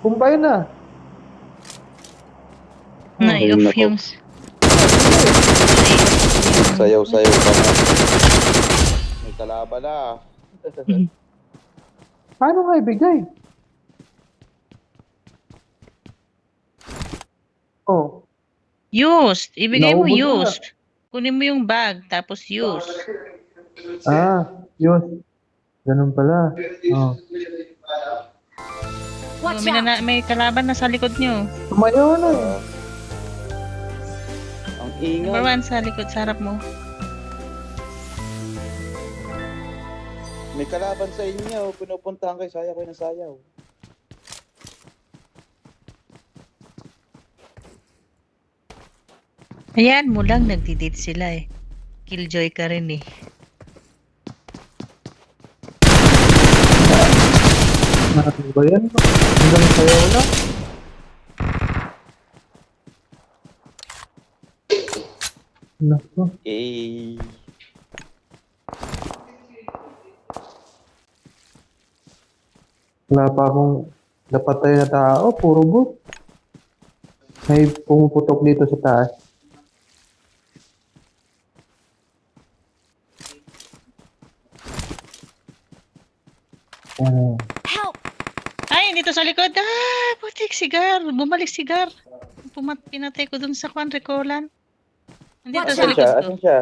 Kumpay na. Na-off nako. yung... Sayaw-sayaw pa na. May kalaban na. Paano nga ibigay? Oh, Used. Ibigay mo Naubos na. used. Kunin mo yung bag, tapos used. yun. Ganun pala. Oh. Watch May, out! may kalaban na sa likod nyo. Tumayo na. Ang ingay. Number 1 sa likod, sa harap mo. May kalaban sa inyo. Pinupuntahan kayo. Sayaw kayo ng sayaw. Ayan mo lang, nagdi-date sila eh. Killjoy ka rin eh. Natin ba yan? Hanggang sayaw na. Naku. Eh. Wala pa akong napatay na tao. Puro bot. May pumuputok dito sa taas. Ano? Help! Ay, dito sa likod. Ah, putik, sigar. Bumalik sigar. Pinatay ko dun sa kwan, Recolan. Dito Watch sa Asan out. likod siya? ko. Asan siya?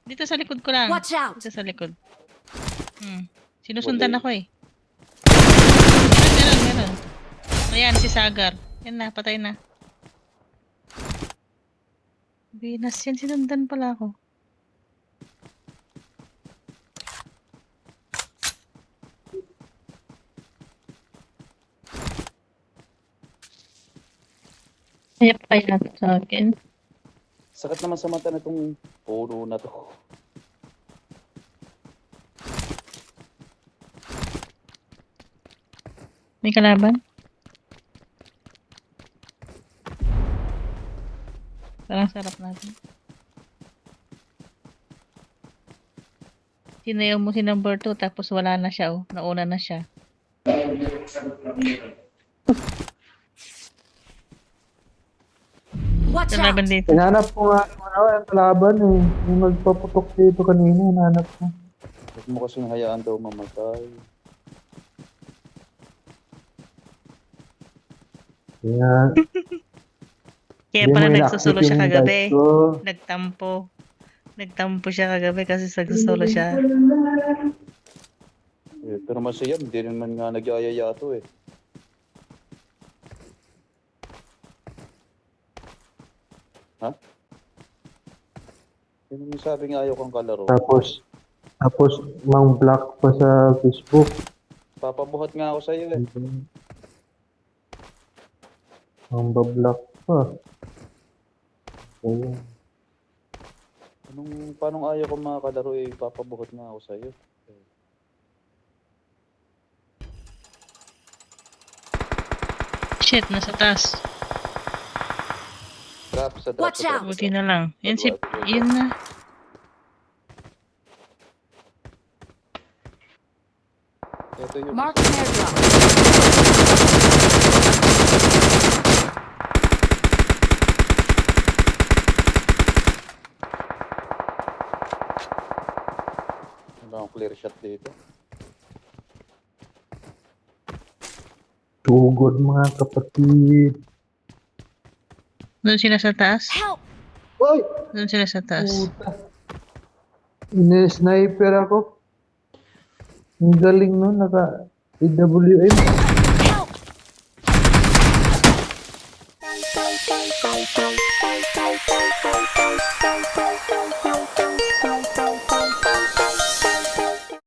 Dito sa likod ko lang. Watch out! Dito sa likod. Sinusundan Wala ako eh. Meron. Ayan, si Sagar. Yan na, patay na. Binas yan, sinundan pala ako. Kaya kaya sa akin. Sakit naman sa mata na itong puno na to. May kalaban? Parang sarap natin. Sinayaw mo si number 2 tapos wala na siya oh. Nauna na siya. Watch out! Kalaban dito. Hinanap ko nga yung kalaban eh. Yung nagpaputok dito kanina, hinanap ko. Huwag mo kasing hayaan daw mamatay. Kaya, Kaya hindi pala mo nagsusulo inactive siya yung kagabi. dice ko. Nagtampo. Nagtampo siya kagabi kasi nagsusolo siya. Eh, pero masaya, hindi naman nga nagyayaya to eh. Ha? Yun yung sabing ayaw kang kalaro. Tapos mang block pa sa Facebook. Papabuhat nga ako sa'yo eh. Mang bablock pa. Ayun. Paano ayaw kang mga kalaro eh, papabuhat nga ako sa'yo. Shit, nasa taas. Drop sa drop Watch sa drop. out! Buti na lang. Yan si... Yun na. Ito yung Mark an airdrop. wala akong clear shot dito. Tugod mga kapatid. Doon sila sa taas. Help! Uy! Doon sila sa taas. Puta. Ine-sniper ako. Ang galing no, naka AWM. Help!